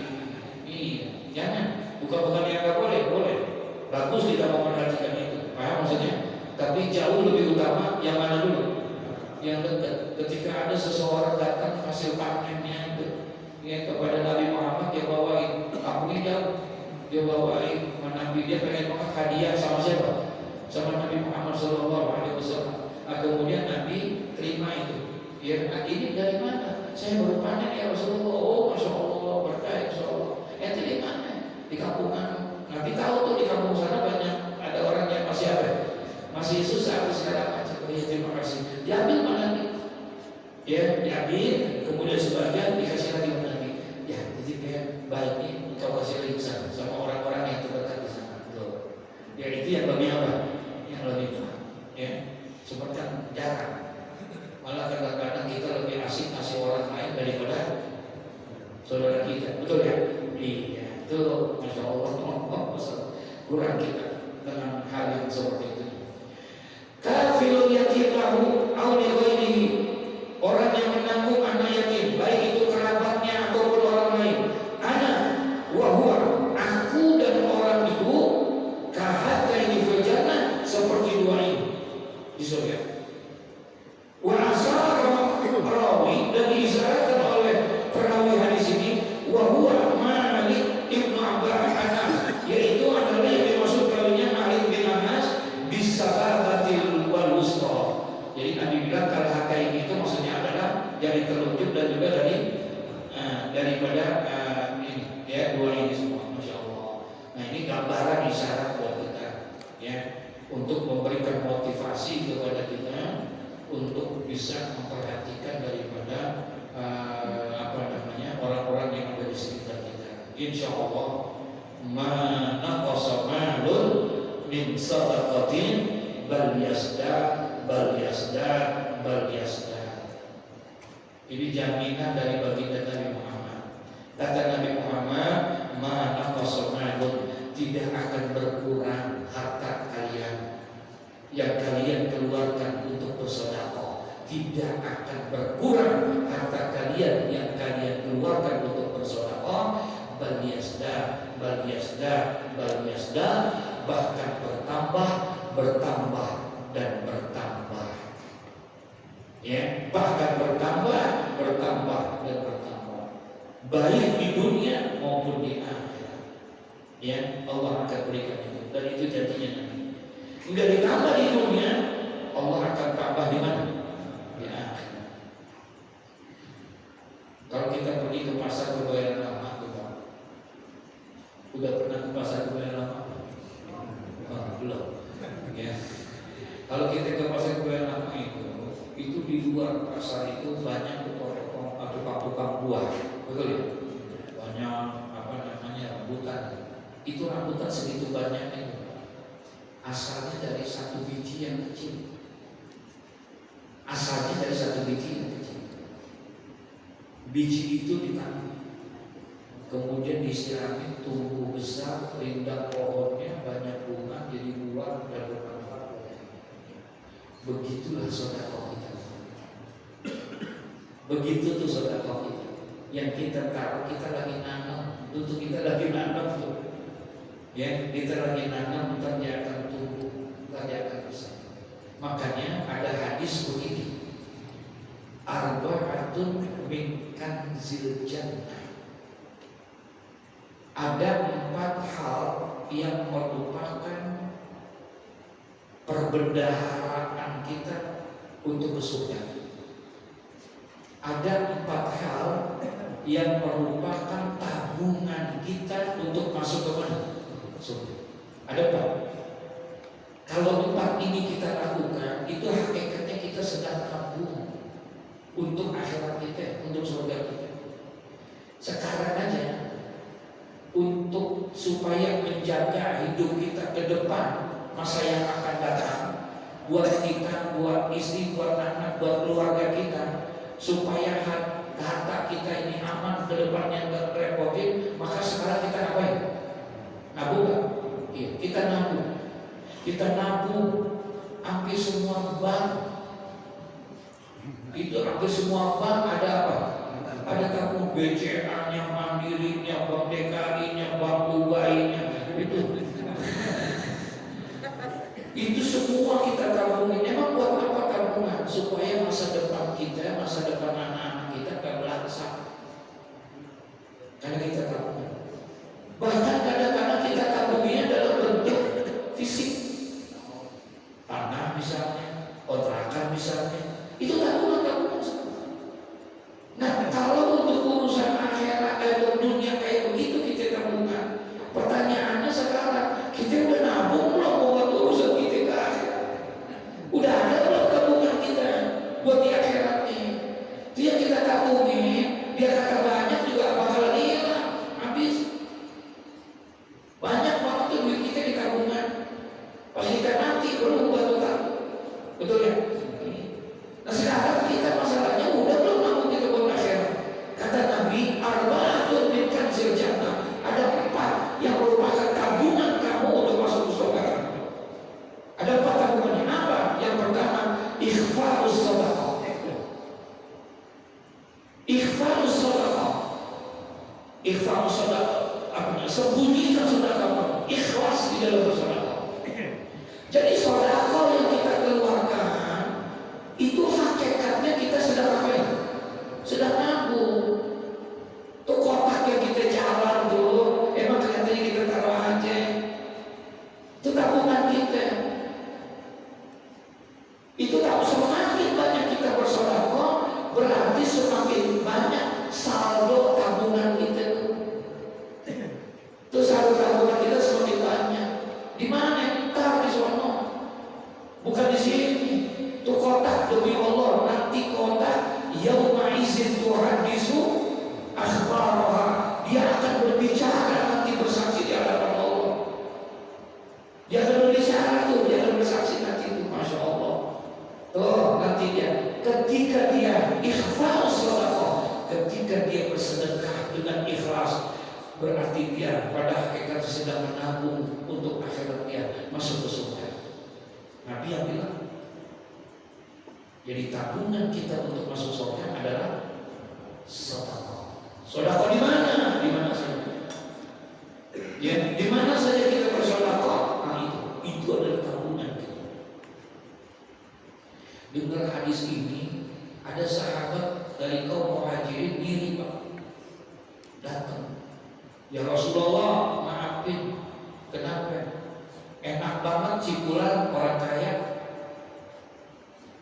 Iya, jangan. Bukan yang nggak boleh, boleh. Bagus kita memperhatikan itu, paham maksudnya? Tapi jauh lebih utama yang mana dulu? Yang dekat. Ketika ada seseorang datang hasil panennya itu, ya, kepada Nabi Muhammad, dia bawain, kampungnya jauh, dia bawain, Nabi dia pengen banget hadiah sama siapa? Sama Nabi Muhammad SAW. Kemudian Nabi terima itu. Ya, ini dari mana? Saya baru panen ya Rasulullah. Oh, Masya Allah, berkah Insya Allah. Itu di mana? Di kampungan. Nabi tahu tuh di kampung sana banyak ada orang yang masih apa? Masih susah segala macam. Ya, terima kasih. Diambil mana nih? Ya, diambil. Kemudian sebagian dikasih lagi ke Nabi. Ya, jadi kayak baiknya engkau kasih lagi sana sama orang-orang yang terdekat di sana. Tuh. Ya, itu yang lebih apa? Yang lebih kurang. Ya, seperti jarang. Malah kadang-kadang kita lebih asik ngasih orang lain daripada saudara kita. Betul ya? Iya. Itu Masya Allah, kurang kita dengan hal yang seperti itu. Kafilul yatim lahu aw li ghairihi, orang yang menanggung anak yatim, baik itu kerabatnya ataupun orang lain. Ana wa huwa, aku dan orang itu, kahataini fil jannah, seperti dua ini di surga. Wa asara rawi, dan diisyaratkan oleh perawi hadis ini, wa huwa Malik ibnu Anas, yaitu adalah yang dimaksud perawinya Malik bin Anas bisababatil wal wusta. Jadi Nabi bilang kalau hakain itu maksudnya adalah jari telunjuk dan juga daripada ini, ya, dua ini semua, Masya Allah. Nah, ini gambaran isyarat buat kita, ya, untuk memberikan motivasi kepada kita untuk bisa memperhatikan daripada orang-orang yang ada di sekitar kita. Insya Allah mana kosomalun min sadaqatin bal yasda. Ini jaminan dari baginda Nabi Muhammad. Kata Nabi Muhammad, mana kosomalun, tidak akan berkurang harta kalian yang kalian keluarkan untuk bersedekah. Tidak akan berkurang harta kalian yang kalian keluarkan untuk bersedekah. Bal yasda, bahkan bertambah dan bertambah. Ya, bahkan bertambah dan bertambah. Baik di dunia maupun di akhirat. Ya, Allah akan berikan itu. Dan itu janjinya Nabi. Enggak ditambah di dunia, Allah akan tambah di mana? Di akhirat. Kalau kita pergi ke pasar Kebayoran Lama, udah pernah ke pasar Kebayoran Lama? Belum. Ya. Kalau kita ke pasar Kebayoran Lama itu di luar pasar itu banyak tukang buah, betul ya? Banyak rambutan. Itu rambutan segitu banyaknya. Asalnya dari satu biji yang kecil. Biji itu ditanam, kemudian disirami, tumbuh besar, rindang pohonnya, banyak bunga, jadi buah dan bermanfaat. Begitulah sedekah kita. Begitu tuh sedekah kita. Yang kita taruh, kita lagi nanam, untuk kita lagi nanam tuh. Ya, kita lagi nanam, ntar dia akan tumbuh, ntar dia akan besar. Makanya ada hadis begini, arba'atun min kanzil jannah. Ada 4 hal yang merupakan perbendaharaan kita untuk ke surga. Ada 4 hal yang merupakan tabungan kita untuk masuk ke mana? Surga. Ada 4. Kalau 4 ini kita lakukan, itu hakikatnya kita sedang tabung untuk akhirat kita, untuk surga kita. Sekarang aja, untuk supaya menjaga hidup kita ke depan, masa yang akan datang, buat kita, buat istri, buat anak, buat keluarga kita, supaya harta kita ini aman ke depannya, nggak repotin, maka sekarang kita ngapain? Nabung gak? Iya, kita nabung. Kita nabung hampir semua bank. Itu hampir semua bank ada apa? Ada tabung BCA-nya, Mandirinya, Bank DKI-nya, Bank Dubai-nya. Itu semua kita tabungin. Emang buat apa tabungan? Supaya masa depan kita, masa depan anak-anak kita gak belangsak. Karena kita tabungan. Bahkan kadang-kadang kita tabunginnya dalam bentuk fisik. Tanah misalnya, kontrakan misalnya, itu tabungan. Nah, kalau untuk urusan akhirat dan dunia kayak begitu kita tabungan, pertanyaannya sekarang, kita udah nabung belum buat urusan kita ke akhirat? Udah ada belum tabungan kita buat di akhirat ini? Itu yang kita tabungin, biar kata banyak juga bakalan hilang, habis. Banyak banget tuh duit kita di tabungan. Pas kita nanti belum buat utang, betul ya? Nah sekarang kita masalahnya udah belum nabung kita buat akhirat. Kata Nabi, arba'atun min kanzil jannah. Ada 4 yang merupakan tabungan kamu untuk masuk surga. Ada 4 tabungannya. Apa? Yang pertama, ikhfarus sadaqah. Ikhfarus sadaqah. Ikhfarus sadaqah. Apanya? Sembunyikan sedekah, ikhlas di dalam bersedekah. Jadi sedekah yang kita keluarkan itu hakikatnya kita sedang apa ya? Sedang nabung. Tuh kotak yang kita jalan tuh, emang katanya kita taruh aja. Itu tabungan kita. Itu tahu semakin banyak kita bersedekah, berarti semakin banyak saldo tabungan kita tuh. Terus saldo tabungan kita semakin banyak. Di mana? Entar di sono. dia ikhlas sedekah, ketika dia bersedekah dengan ikhlas, berarti dia pada hakikat sedang menabung untuk akhirat dia masuk ke surga. Nabi yang bilang. Jadi tabungan kita untuk masuk surga adalah sedekah. Sedekah di mana? Di mana saja. Ya, di mana saja kita bersedekah, nah itu adalah tabungan kita. Dengar hadis ini, ada sahabat dari kaum Muhajirin diri Pak datang. Ya Rasulullah, maafin, kenapa? Enak banget cipulan orang kaya.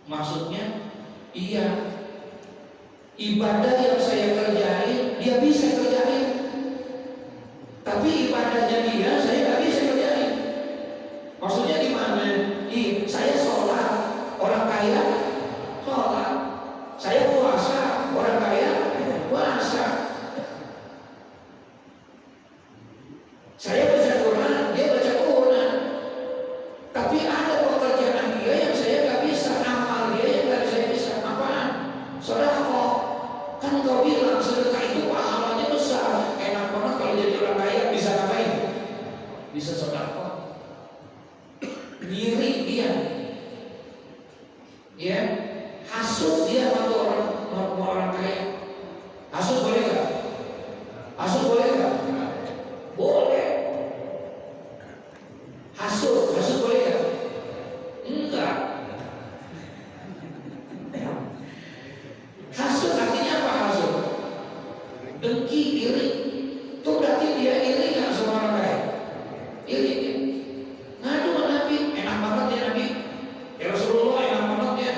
Maksudnya, iya, ibadah yang saya kerjain, dia bisa kerjain. Tapi ibadahnya dia, saya nggak bisa kerjain. Maksudnya gimana? Saya sholat, orang kaya sholat. Saya puasa, orang kaya puasa. Saya baca Quran, dia baca Quran. Tapi ada pekerjaan dia yang saya nggak bisa, amal dia yang nggak saya bisa. Apaan? Sedekah. Kan kau bilang sedekah itu pahalanya besar. Enak banget kalau jadi orang kaya bisa ngapain? Bisa sedekah. Ngiri dia, ya, hasut dia sama orang kaya. Hasut boleh nggak? Hasut boleh nggak? Boleh. Hasut boleh nggak? Enggak. Hasut artinya apa hasut? Dengki, iri. Itu berarti dia iri nggak sama orang kaya? Iri. Ngadu sama Nabi, enak banget ya Nabi. Ya Rasulullah, enak banget ya.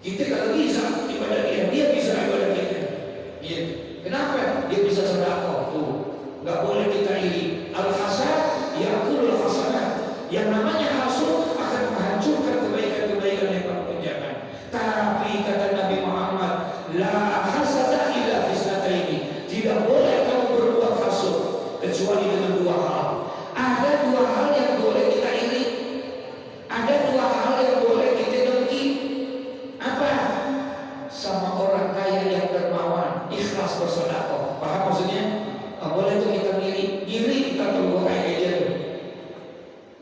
Kita kalau bisa ibadah dia bisa ibadah kita. Iya. Kenapa? Dia bisa sedekah tuh. Nggak boleh kita iri. Al-hasad ya'kulul hasanat. Yang namanya hasud akan menghancurkan kebaikan-kebaikan yang kamu kerjakan. Tapi kata Nabi Muhammad, la hasada illa fisnataini. Tidak boleh kamu berbuat hasud kecuali dengan dua hal. Ada dua hal yang boleh kita iri. Ada dua hal yang boleh kita dengki. Apa? Sama orang kaya yang dermawan, ikhlas bersedekah. Paham maksudnya? Nggak boleh tuh kita iri kita berbuat kayak dia.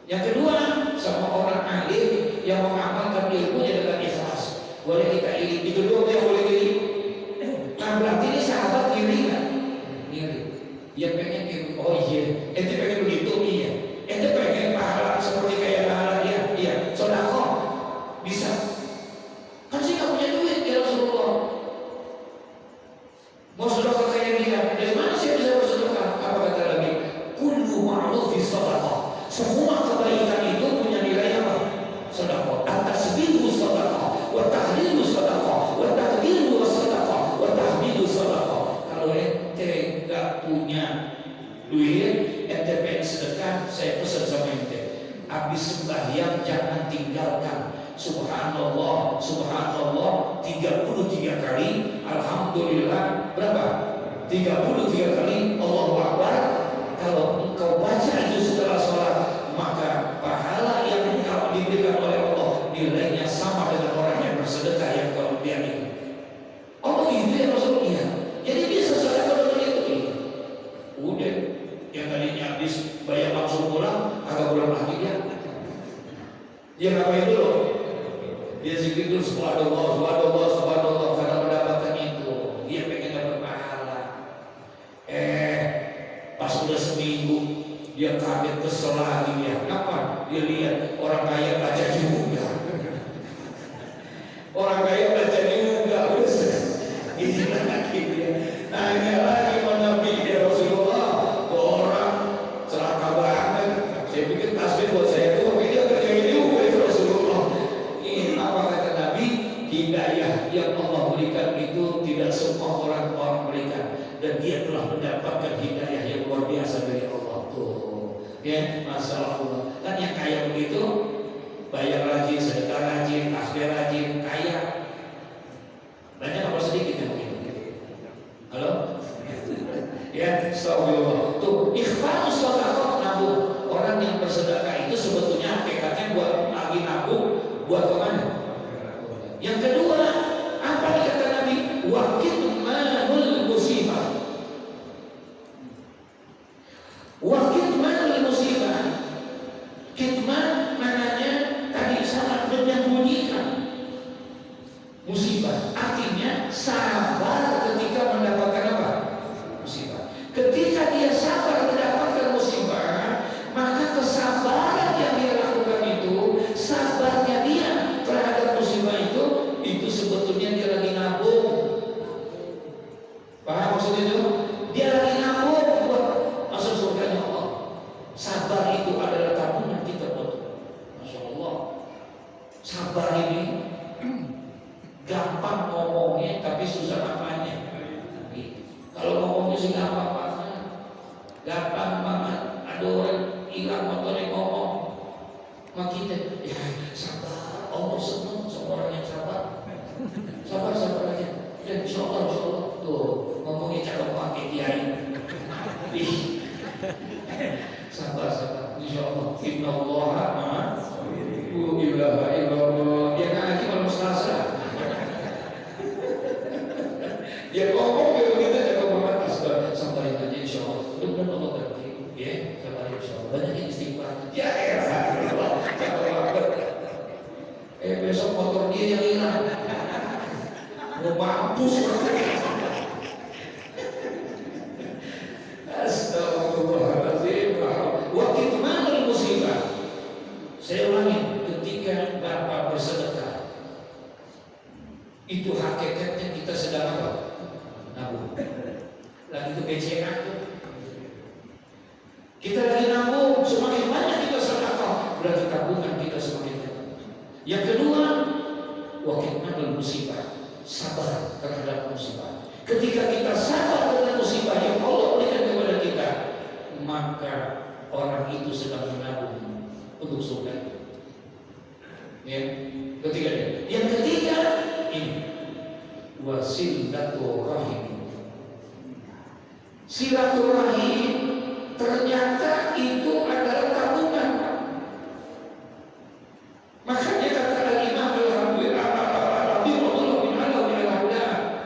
Yang kedua, sama orang alim yang mengamalkan ilmunya dengan ikhlas, boleh kita iri. Itu dua yang boleh iri. Nah berarti ini sahabat iri nggak? Iri. Dia pengen iri. Oh iya, ente pengen begitu, iya. Ente pengen pahala seperti kayak pahala dia, iya. Sedekah bisa. Kan sih nggak punya duit ya Rasulullah. Mau sedekah kayak dia, dari mana sih bisa bersedekah? Apa kata Nabi? Kullu ma'rufis sedekah. Semua kebaikan itu punya nilai apa? Sedekah. At-tasbihu sedekah, wa tahlilu sedekah, wa takbiru sedekah, wa tahmidu sedekah. Kalau ente nggak punya duit, ente pengen sedekah, saya pesan sama ente. Habis sembahyang jangan tinggalkan subhanallah, subhanallah 33 kali, alhamdulillah berapa? 33 kali, Allahu Akbar. Kalau engkau baca itu setelah sholat, maka pahala yang engkau diberikan oleh Allah nilainya sama dengan orang yang bersedekah yang kau lihat itu. Oh itu ya Rasul, iya. Jadi bisa sedekah dengan itu. Udah, yang tadinya habis bayar langsung pulang, agak pulang lagi dia. Dia ngapain dulu? Dia zikir dulu subhanallah, subhanallah, subhanallah karena mendapatkan itu. Dia pengen dapat pahala. Pas udah seminggu dia kaget kesel lagi dia. Kenapa? Dia lihat orang kaya baca juga. Orang kaya baca juga. Ini lagi dia. Nanya lagi mana Nabi ya Rasulullah. Orang celaka banget. Saya pikir tasbih buat saya tuh, tapi dia kerjain juga ya Rasulullah. Ini apa kata Nabi? Hidayah yang Allah berikan itu tidak semua orang berikan. Dan dia telah mendapatkan hidayah yang luar biasa dari Allah tuh, ya, masya Allah. Kan yang kaya begitu, bayar rajin, sedekah rajin, tasbih rajin, kaya. Banyak apa sedikit yang begitu? Halo? Ya, astagfirullah. Tuh, ikhlas sedekah nabung. Orang yang bersedekah itu sebetulnya hakikatnya buat lagi nabung, buat kemana? Yang kedua, musibah. Artinya sabar ketika mendapatkan apa? Musibah. Ketika dia sabar mendapatkan musibah, maka kesabaran yang dia lakukan itu, sabarnya dia terhadap musibah itu sebetulnya dia lagi nabung. Paham maksud itu? Dia lagi nabung buat masuk surganya Allah. Sabar itu adalah tabungan kita, Masya Allah. Sabar ini gampang ngomongnya tapi susah apanya. Kalau ngomongnya sih gampang banget, gampang banget. Ada orang hilang motornya ngomong sama kita, ya sabar, Allah senang sama orang yang sabar. Sabar aja, dan insya Allah tuh ngomongnya cakap pakai kiai. Sabar, insya Allah. Inna Allah ilaha illallah. Dia ngaji malam Selasa. Dia ngomong begitu cakap banget. Sabar aja insya Allah. Benar Allah berarti. Ya, sabar insya Allah. Banyak yang istighfar. Ya elah. Besok motor dia yang hilang. Mau mampus. Astagfirullahaladzim. Waktu mana musibah? Saya ulangi, ketika Bapak bersedekah, itu hakikatnya kita sedang apa? Nabung. Lagi ke BCA tuh. Kita lagi nabung, semakin banyak kita sedekah, berarti tabungan kita semakin banyak. Yang kedua, waktu mana musibah? Sabar terhadap musibah. Ketika kita sabar dengan musibah yang Allah berikan kepada kita, maka orang itu sedang menabung untuk surga. Ya, ketiga. Yang ketiga ini wasilaturahim. Silaturahim ternyata itu adalah tabungan. Makanya kata Al-Imam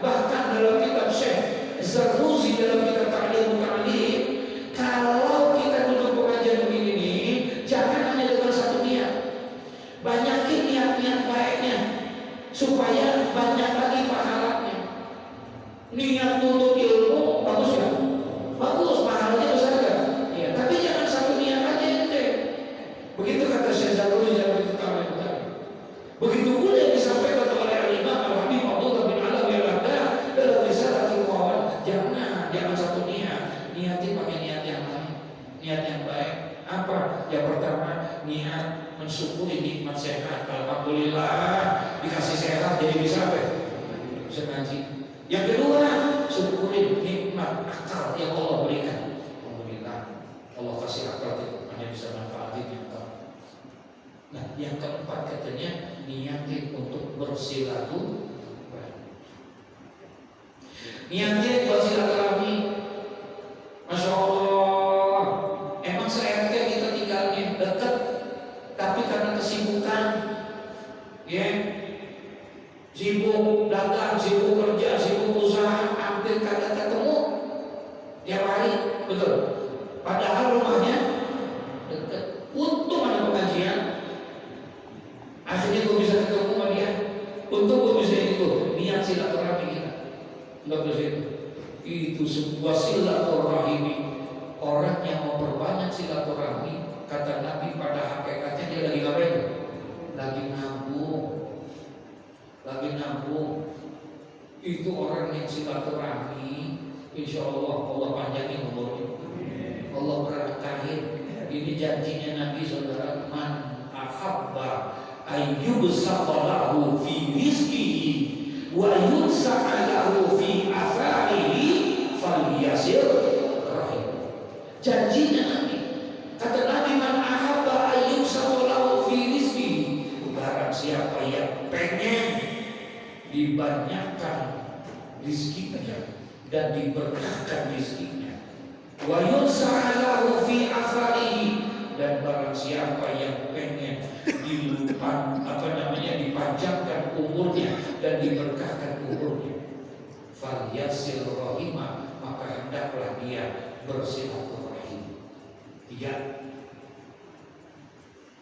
bahkan dalam kitab Syekh Zarruzi dalam kitab Ta'lim, kalau kita duduk pengajian begini nih, jangan hanya dengan satu niat, banyakin niat-niat baiknya supaya banyak lagi pahalanya. Niat untuk ilmu bagus ya, bagus, pahalanya besar kan? Ya, tapi jangan satu niat aja ente. Begitu kata Syekh Zarruzi dalam kitab Ta'lim. Begitu pula yang disampaikan oleh Al-Imam Al-Habib Abdullah bin Alawi Al-Abdah dalam Risalatul Qawan. Jangan satu niat, niatin pakai niat yang lain, niat yang baik. Apa? Yang pertama, niat mensyukuri nikmat sehat. Alhamdulillah dikasih sehat jadi bisa apa? Bisa ngaji. Yang kedua, syukuri nikmat akal yang Allah berikan. Alhamdulillah Allah kasih akal itu hanya bisa manfaatin akal. Nah, yang keempat katanya niatin untuk bersilaturahmi. Niatin bersilaturahmi. Masya Allah. Emang se-RT kita tinggalnya dekat, tapi karena kesibukan, ya, sibuk dagang, sibuk kerja, sibuk usaha, hampir kagak ketemu tiap hari, betul. Padahal rumahnya dekat. Untung ada pengajian. Akhirnya gue bisa ketemu sama dia. Untung gue bisa itu. Niat silaturahmi kita. Enggak bisa itu. Itu sebuah silaturahmi. Orang yang memperbanyak silaturahmi, kata Nabi pada hakikatnya dia lagi ngapain? Lagi nabung. Lagi nabung. Itu orang yang silaturahmi, insya Allah panjangin umurnya. Allah berkahin. Ini janjinya Nabi saudara. Man ahabba ayyubsaqalahu fi rizqihi wa yunsa'alahu fi afarihi falyasir rahim. Janjinya Nabi, kata Nabi, man ahabba ayyubsaqalahu fi rizqihi, barang siapa yang pengen dibanyakkan rizkinya dan diberkahkan rizkinya, wa yunsa'alahu fi afarihi, dan barang siapa yang pengen dipanjangkan umurnya dan diberkahkan umurnya, falyasil rahimah, maka hendaklah dia bersilaturahim. Tiga,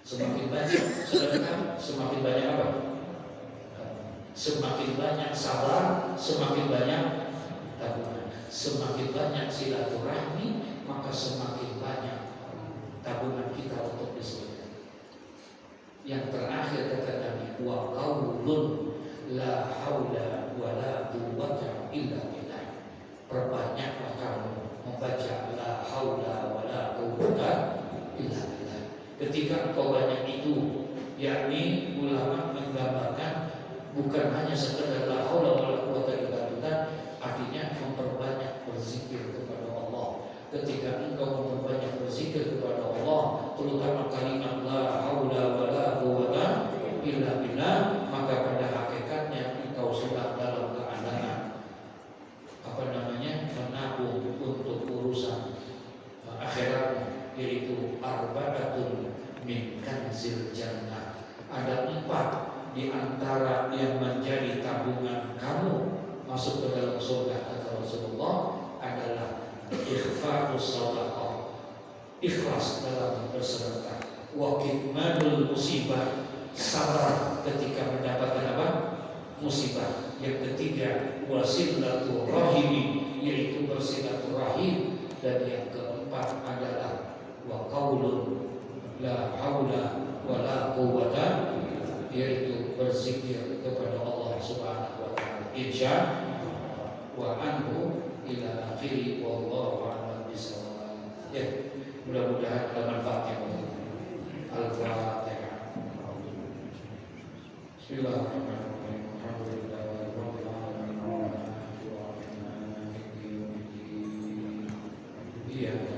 semakin banyak sedekah, semakin banyak apa? Semakin banyak sabar, semakin banyak tabungan. Semakin banyak silaturahmi, maka semakin banyak tabungan kita untuk disebutkan. Yang terakhir kata Nabi, wa qaulun la haula wa la quwwata illa billah. Perbanyaklah kamu membaca la haula wa la quwwata illa billah. Ketika engkau banyak itu, yakni ulama menggambarkan bukan hanya sekedar la haula wa la quwwata illa billah, artinya memperbanyak berzikir kepada Allah. Ketika engkau memperbanyak berzikir kepada Allah, terutama kalimat la haula wa la quwwata illa billah, maka pada hakikatnya engkau sedang dalam keadaan menabung untuk urusan akhirat, yaitu arba'atun min kanzil jannah. Ada 4 di antara yang menjadi tabungan kamu masuk ke dalam surga, kata Rasulullah, adalah ikhfa'us shadaqah, ikhlas dalam bersedekah, wa kitmanul musibah, sabar ketika mendapatkan apa? Musibah. Yang ketiga, wasilatul rahimi, yaitu bersilaturahim. Dan yang keempat adalah wa qaulun la haula wa la quwwata, yaitu berzikir kepada Allah Subhanahu wa taala. Insya wa anhu ila akhiri wallahu a'lam bishawab. Ya, mudah-mudahan ada manfaatnya. Al-Fatihah. Bismillahirrahmanirrahim. Alhamdulillahirabbil alamin. Iya.